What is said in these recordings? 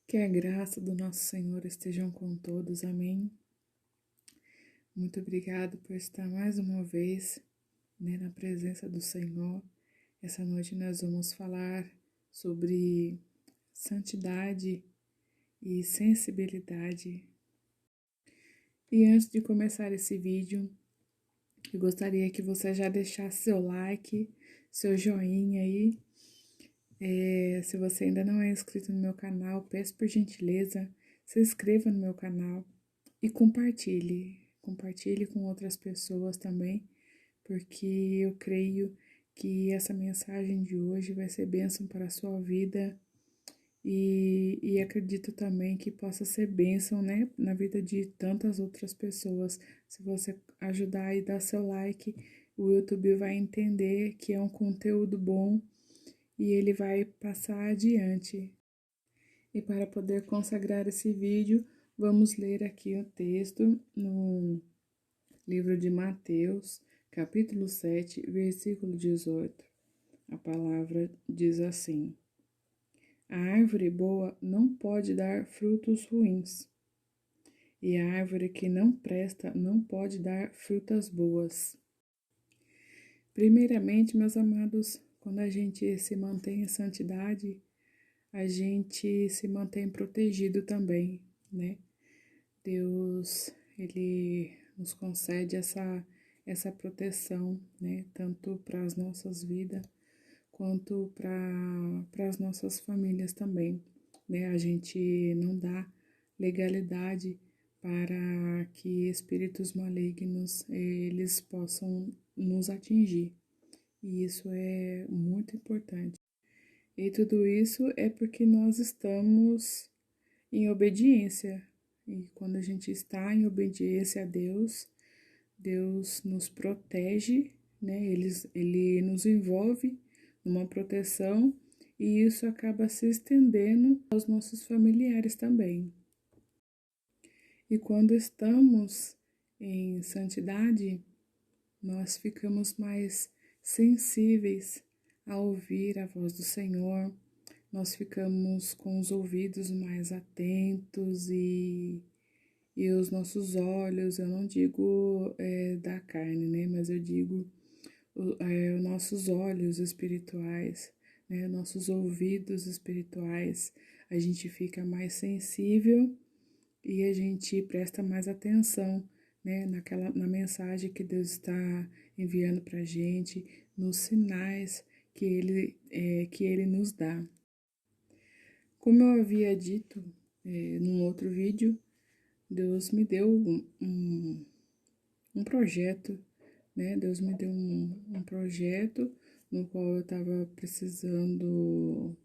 Que a graça do nosso Senhor estejam com todos, amém. Muito obrigado por estar mais uma vez, na presença do Senhor. Essa noite nós vamos falar sobre santidade e sensibilidade. E antes de começar esse vídeo, eu gostaria que você já deixasse seu like, seu joinha aí. Se você ainda não é inscrito no meu canal, peço por gentileza, se inscreva no meu canal e compartilhe. Compartilhe com outras pessoas também, porque eu creio que essa mensagem de hoje vai ser bênção para a sua vida e acredito também que possa ser bênção, na vida de tantas outras pessoas. Se você ajudar e dar seu like, o YouTube vai entender que é um conteúdo bom e ele vai passar adiante. E para poder consagrar esse vídeo, vamos ler aqui o texto no livro de Mateus, capítulo 7, versículo 18. A palavra diz assim: a árvore boa não pode dar frutos ruins, e a árvore que não presta não pode dar frutas boas. Primeiramente, meus amados, quando a gente se mantém em santidade, a gente se mantém protegido também, Deus, Ele nos concede essa proteção, Tanto para as nossas vidas, quanto para as nossas famílias também, A gente não dá legalidade para que espíritos malignos, eles possam nos atingir. E isso é muito importante. E tudo isso é porque nós estamos em obediência. E quando a gente está em obediência a Deus, Deus nos protege, Ele nos envolve numa proteção e isso acaba se estendendo aos nossos familiares também. E quando estamos em santidade, nós ficamos mais sensíveis a ouvir a voz do Senhor, nós ficamos com os ouvidos mais atentos e os nossos olhos, eu não digo da carne, mas eu digo os nossos olhos espirituais, nossos ouvidos espirituais, a gente fica mais sensível e a gente presta mais atenção, na mensagem que Deus está enviando para a gente, nos sinais que Ele nos dá. Como eu havia dito num outro vídeo, Deus me deu um projeto, Deus me deu um projeto no qual eu estava precisando,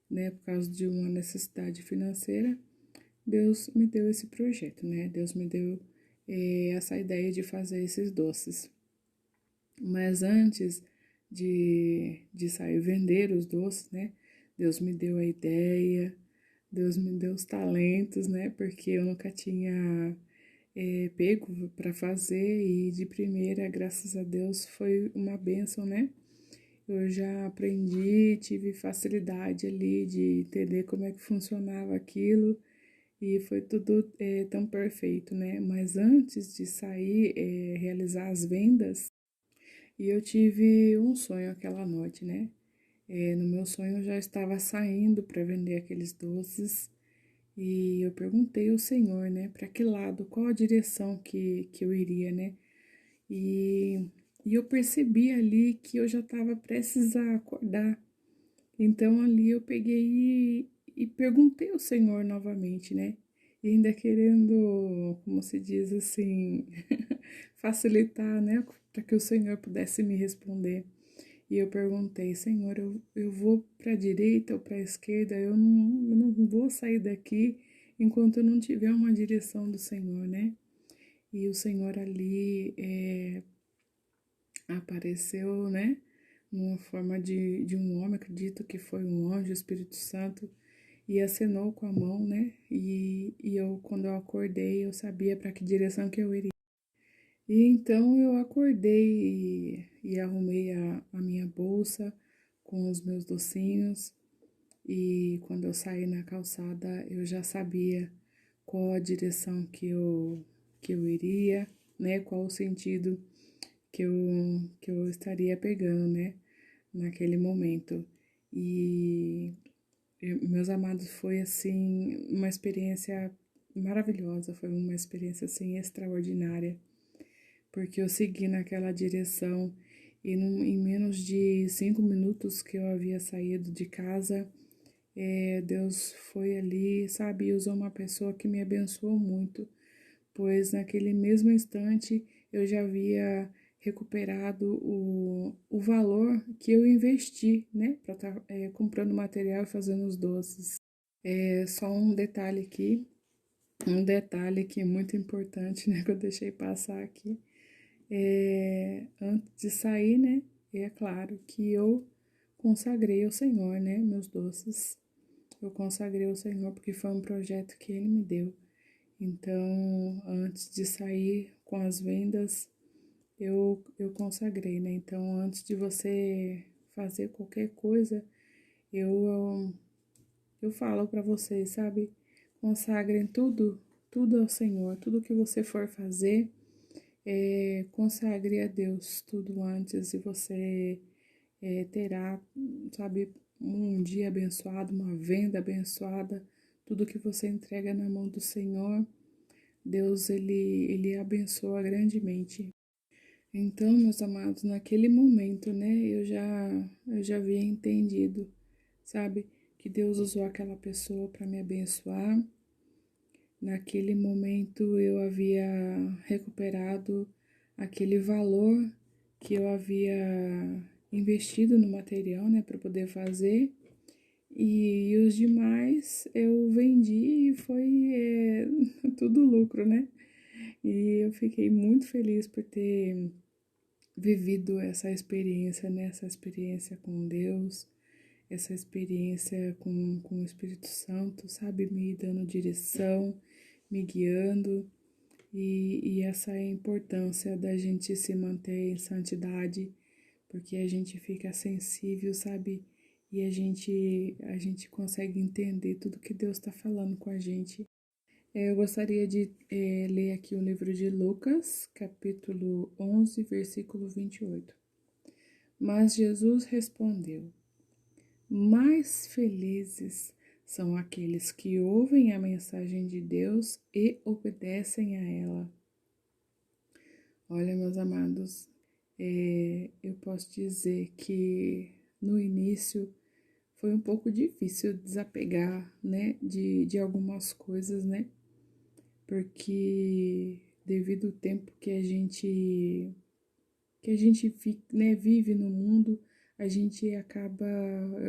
por causa de uma necessidade financeira. Deus me deu esse projeto, Deus me deu essa ideia de fazer esses doces. Mas antes de sair vender os doces, Deus me deu a ideia, Deus me deu os talentos, porque eu nunca tinha pego para fazer e de primeira, graças a Deus, foi uma bênção, Eu já aprendi, tive facilidade ali de entender como é que funcionava aquilo e foi tudo tão perfeito, Mas antes de sair, realizar as vendas, e eu tive um sonho aquela noite, no meu sonho eu já estava saindo para vender aqueles doces e eu perguntei ao Senhor, para que lado, qual a direção que eu iria, E, e eu percebi ali que eu já estava prestes a acordar. Então ali eu peguei e perguntei ao Senhor novamente, E ainda querendo, como se diz assim, facilitar, para que o Senhor pudesse me responder. E eu perguntei, Senhor, eu vou para a direita ou para a esquerda? Eu não vou sair daqui enquanto eu não tiver uma direção do Senhor, E o Senhor ali apareceu, numa forma de um homem, acredito que foi um anjo, o Espírito Santo, e acenou com a mão, E eu, quando eu acordei, eu sabia para que direção que eu iria. E então eu acordei e arrumei a minha bolsa com os meus docinhos e quando eu saí na calçada eu já sabia qual a direção que eu iria, né? Qual o sentido que eu estaria pegando, né? Naquele momento. E meus amados, foi assim uma experiência maravilhosa, foi uma experiência assim extraordinária, porque eu segui naquela direção e em menos de 5 minutos que eu havia saído de casa, Deus foi ali, sabe, e usou uma pessoa que me abençoou muito, pois naquele mesmo instante eu já havia recuperado o valor que eu investi, né, para estar comprando material e fazendo os doces. Só um detalhe aqui, um detalhe que é muito importante, né, que eu deixei passar aqui. Antes de sair, né, é claro que eu consagrei ao Senhor, né, meus doces. Eu consagrei ao Senhor porque foi um projeto que Ele me deu. Então, antes de sair com as vendas, eu consagrei, né? Então, antes de você fazer qualquer coisa, eu, eu falo para vocês, sabe? Consagrem tudo, tudo ao Senhor. Tudo que você for fazer, consagre a Deus tudo antes e você terá, sabe, um dia abençoado, uma venda abençoada. Tudo que você entrega na mão do Senhor, Deus, ele abençoa grandemente. Então, meus amados, naquele momento, né, eu já havia entendido, sabe, que Deus usou aquela pessoa para me abençoar. Naquele momento eu havia recuperado aquele valor que eu havia investido no material, né, para poder fazer. E os demais eu vendi e foi tudo lucro, né? E eu fiquei muito feliz por ter vivido essa experiência, né? Essa experiência com Deus, essa experiência com o Espírito Santo, sabe? Me dando direção, me guiando. E essa é a importância da gente se manter em santidade, porque a gente fica sensível, sabe? E a gente consegue entender tudo que Deus está falando com a gente. Eu gostaria de ler aqui o livro de Lucas, capítulo 11, versículo 28. Mas Jesus respondeu: mais felizes são aqueles que ouvem a mensagem de Deus e obedecem a ela. Olha, meus amados, eu posso dizer que no início foi um pouco difícil desapegar, né, de algumas coisas, né, porque devido ao tempo que a gente né, vive no mundo, a gente acaba,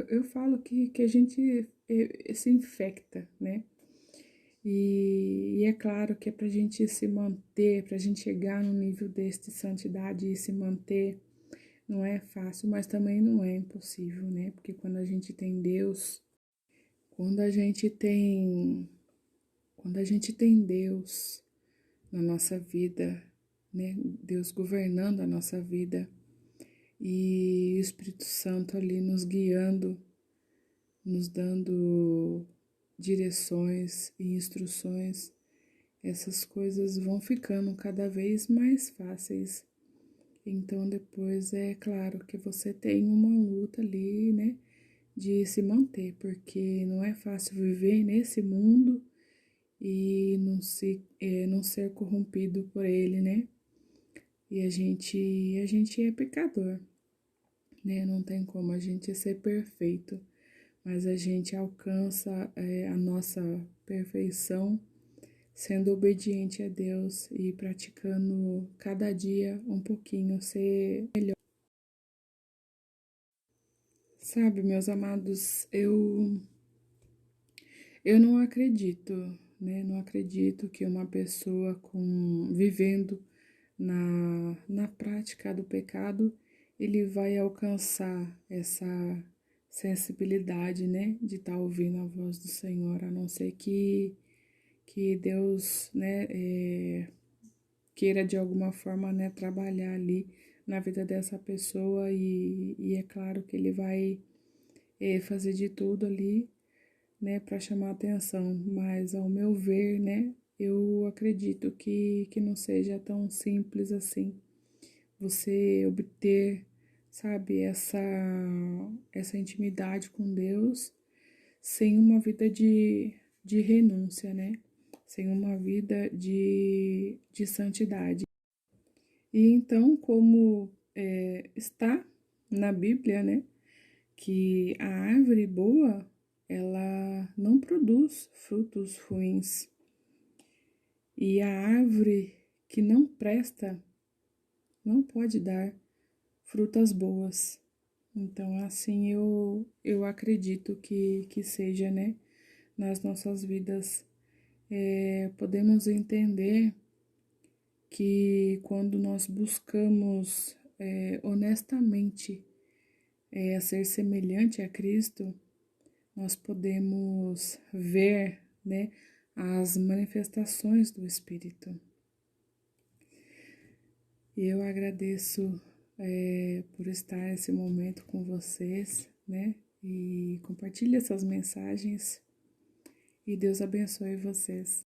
eu falo que a gente se infecta, né, e é claro que é para a gente se manter, para a gente chegar no nível deste santidade e se manter, não é fácil, mas também não é impossível, né? Porque quando a gente tem Deus, quando a gente tem, quando a gente tem Deus na nossa vida, né? Deus governando a nossa vida e o Espírito Santo ali nos guiando, nos dando direções e instruções, essas coisas vão ficando cada vez mais fáceis. Então, depois é claro que você tem uma luta ali, né, de se manter, porque não é fácil viver nesse mundo e não ser corrompido por ele, né? E a gente é pecador, né? Não tem como a gente ser perfeito, mas a gente alcança a nossa perfeição sendo obediente a Deus e praticando cada dia um pouquinho ser melhor. Sabe, meus amados, eu não acredito, né? Não acredito que uma pessoa vivendo na prática do pecado, ele vai alcançar essa sensibilidade, né? De estar ouvindo a voz do Senhor, a não ser que Deus, né? Queira de alguma forma, né? Trabalhar ali na vida dessa pessoa e é claro que ele vai fazer de tudo ali, né, para chamar atenção, mas ao meu ver, né, eu acredito que não seja tão simples assim você obter, sabe, essa intimidade com Deus sem uma vida de renúncia, né? Sem uma vida de santidade. E então, como está na Bíblia, né, que a árvore boa, ela não produz frutos ruins. E a árvore que não presta não pode dar frutas boas. Então, assim eu acredito que seja, né, nas nossas vidas. Podemos entender que quando nós buscamos honestamente a ser semelhante a Cristo, nós podemos ver, né, as manifestações do Espírito. E eu agradeço por estar esse momento com vocês, né, e compartilhe essas mensagens. E Deus abençoe vocês.